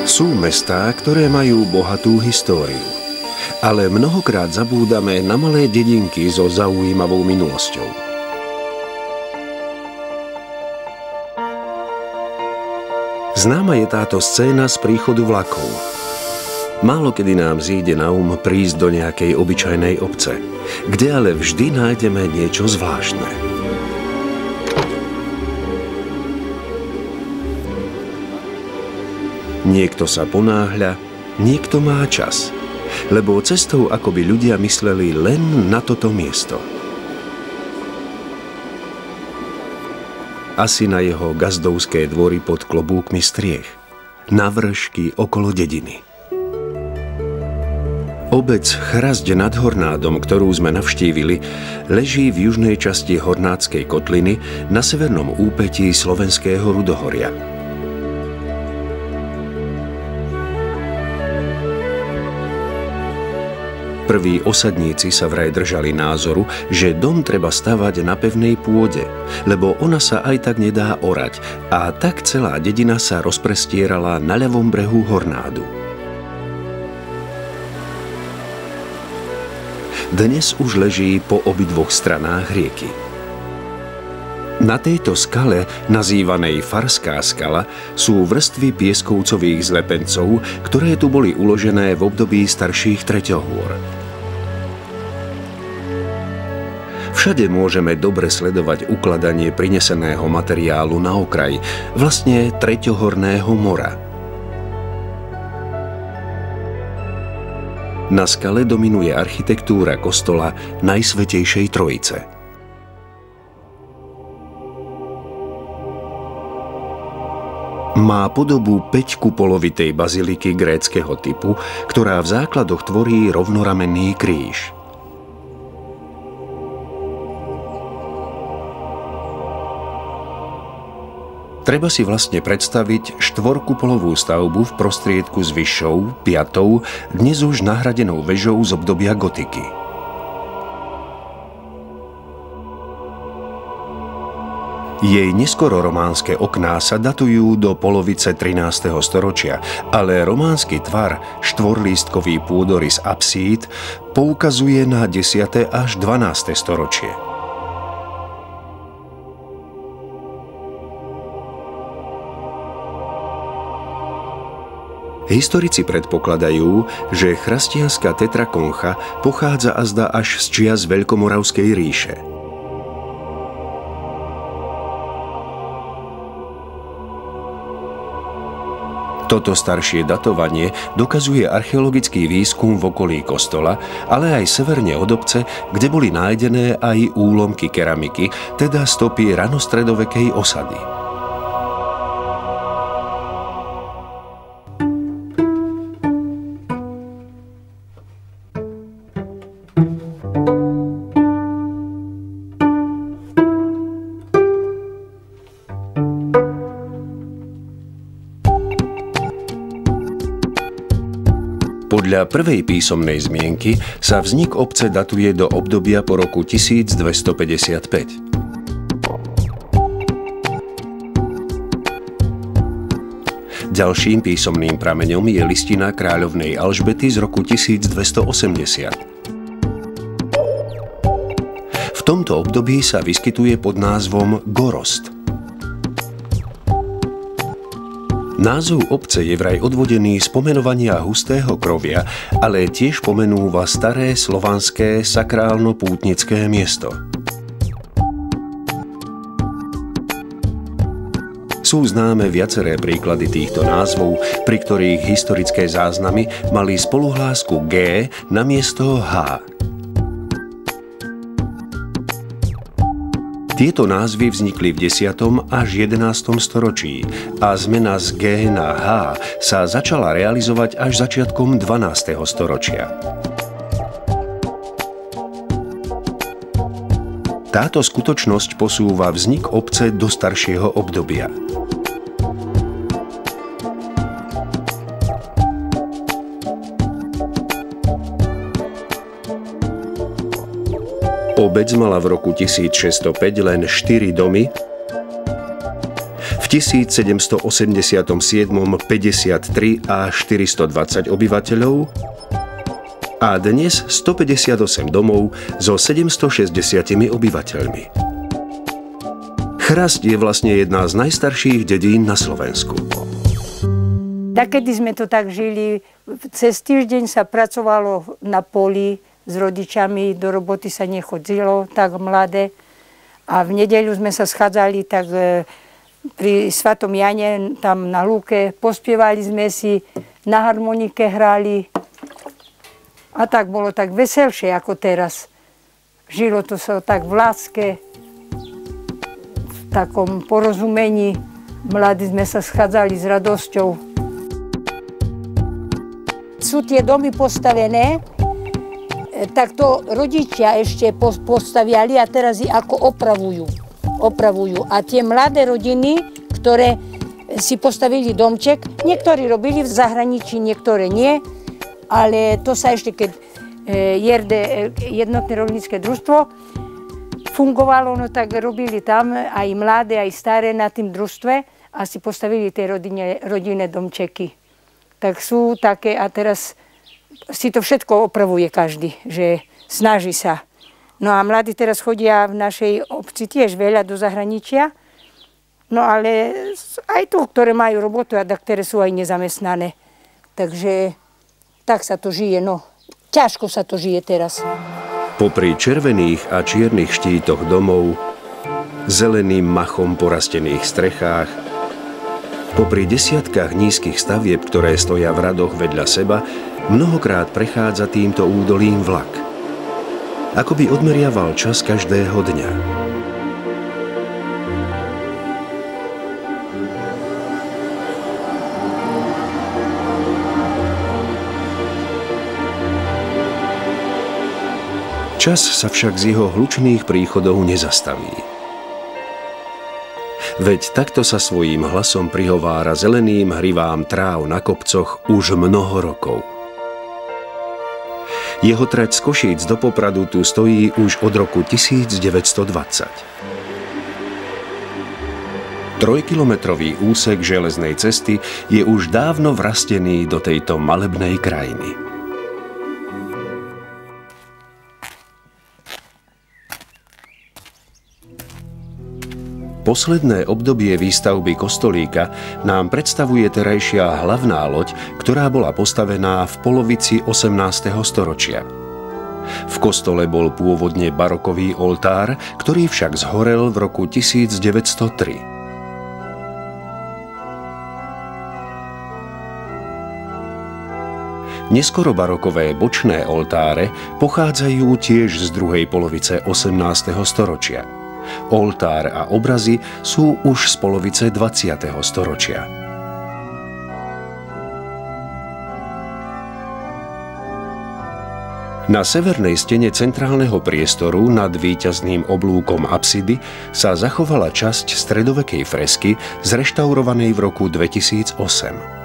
Sú mestá, ktoré majú bohatú históriu, ale mnohokrát zabúdame na malé dedinky so zaujímavou minulosťou. Známa je táto scéna z príchodu vlakov. Málo kedy nám zíde na prísť do nejakej obyčajnej obce, kde ale vždy nájdeme niečo zvláštne. Niekto sa ponáhľa, niekto má čas, lebo cestou akoby ľudia mysleli len na toto miesto. Asi na jeho gazdovské dvory pod klobúkmi striech, na vršky okolo dediny. Obec Chrasť nad Hornádom, ktorú sme navštívili, leží v južnej časti Hornádskej kotliny na severnom úpetí Slovenského Rudohoria. Prví osadníci sa vraj držali názoru, že dom treba stavať na pevnej pôde, lebo ona sa aj tak nedá orať, a tak celá dedina sa rozprestierala na ľavom brehu Hornádu. Dnes už leží po obidvoch stranách rieky. Na tejto skale, nazývanej Farská skala, sú vrstvy pieskovcových zlepencov, ktoré tu boli uložené v období starších treťohôr. Všade môžeme dobre sledovať ukladanie prineseného materiálu na okraj, vlastne treťohorného mora. Na skale dominuje architektúra kostola Najsvätejšej Trojice. Má podobu 5-kupolovitej baziliky gréckeho typu, ktorá v základoch tvorí rovnoramenný kríž. Treba si vlastne predstaviť štvorkupolovú stavbu v prostriedku s vyššou, 5., dnes už nahradenou vežou z obdobia gotiky. Jej neskoro románske okná sa datujú do polovice 13. storočia, ale románsky tvar, štvorlístkový pôdorys apsíd, poukazuje na 10. až 12. storočie. Historici predpokladajú, že chrasťanská tetrakoncha pochádza azda až z čias Veľkomoravskej ríše. Toto staršie datovanie dokazuje archeologický výskum v okolí kostola, ale aj severne od obce, kde boli nájdené aj úlomky keramiky, teda stopy ranostredovekej osady. Podľa prvej písomnej zmienky sa vznik obce datuje do obdobia po roku 1255. Ďalším písomným prameňom je listina kráľovnej Alžbety z roku 1280. V tomto období sa vyskytuje pod názvom Gorost. Názov obce je vraj odvodený z pomenovania hustého krovia, ale tiež pomenúva staré slovanské sakrálno-pútnické miesto. Sú známe viaceré príklady týchto názvov, pri ktorých historické záznamy mali spoluhlásku G namiesto H. Tieto názvy vznikli v 10. až 11. storočí a zmena z G na H sa začala realizovať až začiatkom 12. storočia. Táto skutočnosť posúva vznik obce do staršieho obdobia. Obec mala v roku 1605 len 4 domy, v 1787 53 a 420 obyvateľov a dnes 158 domov so 760 obyvateľmi. Chrasť je vlastne jedna z najstarších dedín na Slovensku. Takedy sme to tak žili, cez týždeň sa pracovalo na poli s rodičami, do roboty sa nechodzilo tak mladé a v nedeľu sme sa schádzali tak pri Svatom Jane, tam na lúke, pospievali sme si, na harmonike hrali a tak bolo tak veselšie ako teraz. Žilo to sa tak v láske, v takom porozumení, mladí sme sa schádzali s radosťou. Sú tie domy postavené, tak to rodičia ešte postaviali a teraz ich ako opravujú. A tie mladé rodiny, ktoré si postavili domček, niektorí robili v zahraničí, niektoré nie, ale to sa ešte, keď jednotné rolnícke družstvo fungovalo, no tak robili tam aj mladé, aj staré na tým družstve a si postavili tie rodinné domčeky. Tak sú také a teraz si to všetko opravuje každý, že snaží sa. No a mladí teraz chodia v našej obci tiež veľa do zahraničia, no ale aj tu, ktoré majú robotu a ktoré sú aj nezamestnané. Takže tak sa to žije, no. Ťažko sa to žije teraz. Popri červených a čiernych štítoch domov, zeleným machom porastených strechách, popri desiatkách nízkych stavieb, ktoré stoja v radoch vedľa seba, mnohokrát prechádza týmto údolím vlak. Ako by odmeriaval čas každého dňa. Čas sa však z jeho hlučných príchodov nezastaví. Veď takto sa svojím hlasom prihovára zeleným hrivám tráv na kopcoch už mnoho rokov. Jeho trať z Košíc do Popradu tu stojí už od roku 1920. Trojkilometrový úsek železnej cesty je už dávno vrastený do tejto malebnej krajiny. Posledné obdobie výstavby kostolíka nám predstavuje terajšia hlavná loď, ktorá bola postavená v polovici 18. storočia. V kostole bol pôvodne barokový oltár, ktorý však zhorel v roku 1903. Neskoro barokové bočné oltáre pochádzajú tiež z druhej polovice 18. storočia. Oltár a obrazy sú už z polovice 20. storočia. Na severnej stene centrálneho priestoru nad víťazným oblúkom apsidy sa zachovala časť stredovekej fresky zreštaurovanej v roku 2008.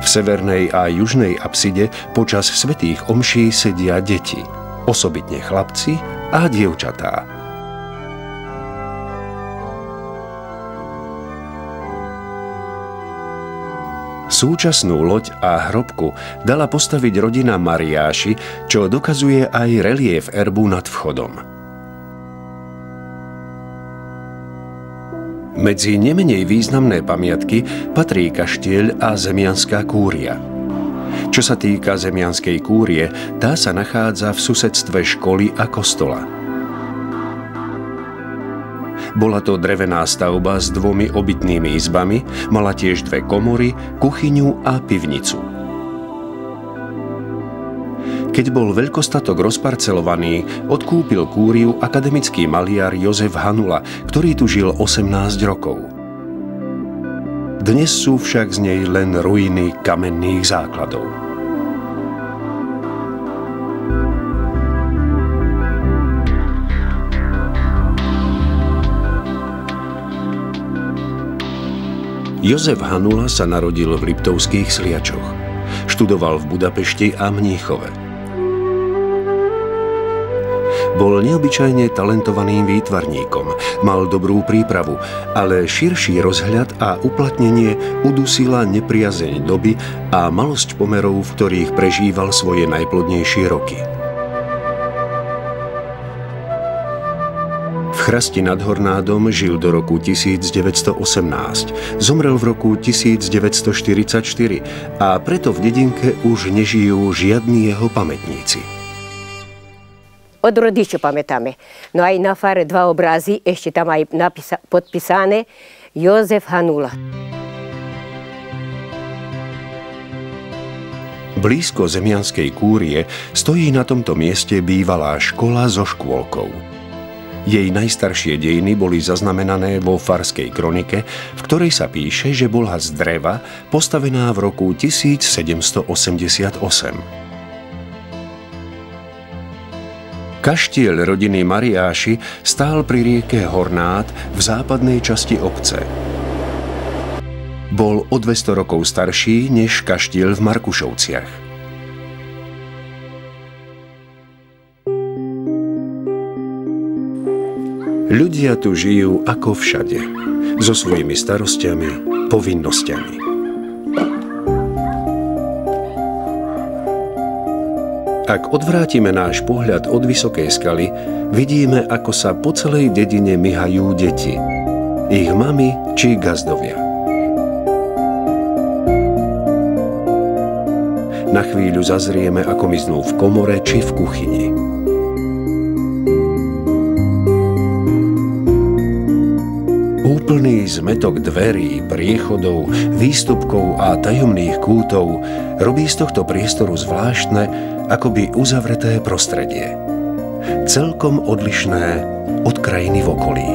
V severnej a južnej apside počas svätých omší sedia deti, osobitne chlapci a dievčatá. Súčasnú loď a hrobku dala postaviť rodina Mariáši, čo dokazuje aj reliéf erbu nad vchodom. Medzi nemenej významné pamiatky patrí kaštieľ a zemianská kúria. Čo sa týka zemianskej kúrie, tá sa nachádza v susedstve školy a kostola. Bola to drevená stavba s 2 obytnými izbami, mala tiež 2 komory, kuchyňu a pivnicu. Keď bol veľkostatok rozparcelovaný, odkúpil kúriu akademický maliar Jozef Hanula, ktorý tu žil 18 rokov. Dnes sú však z nej len ruiny kamenných základov. Jozef Hanula sa narodil v Liptovských Sliačoch. Študoval v Budapešti a Mníchove. Bol neobyčajne talentovaným výtvarníkom, mal dobrú prípravu, ale širší rozhľad a uplatnenie udusila nepriazeň doby a malosť pomerov, v ktorých prežíval svoje najplodnejšie roky. V Chrasti nad Hornádom žil do roku 1918, zomrel v roku 1944 a preto v dedinke už nežijú žiadni jeho pamätníci. Od rodičov pamätáme. No aj na fare dva obrazy, ešte tam aj podpísané Jozef Hanula. Blízko Zemianskej kúrie stojí na tomto mieste bývalá škola so škôlkou. Jej najstaršie dejiny boli zaznamenané vo farskej kronike, v ktorej sa píše, že bola z dreva postavená v roku 1788. Kaštieľ rodiny Mariáši stál pri rieke Hornád v západnej časti obce. Bol o 200 rokov starší než kaštieľ v Markušovciach. Ľudia tu žijú ako všade, so svojimi starostiami, povinnosťami. Ak odvrátime náš pohľad od vysokej skaly, vidíme, ako sa po celej dedine myhajú deti, ich mami či gazdovia. Na chvíľu zazrieme, ako miznú v komore či v kuchyni. Úplný zmetok dverí, priechodov, výstupkov a tajomných kútov robí z tohto priestoru zvláštne, akoby uzavreté prostredie. Celkom odlišné od krajiny v okolí.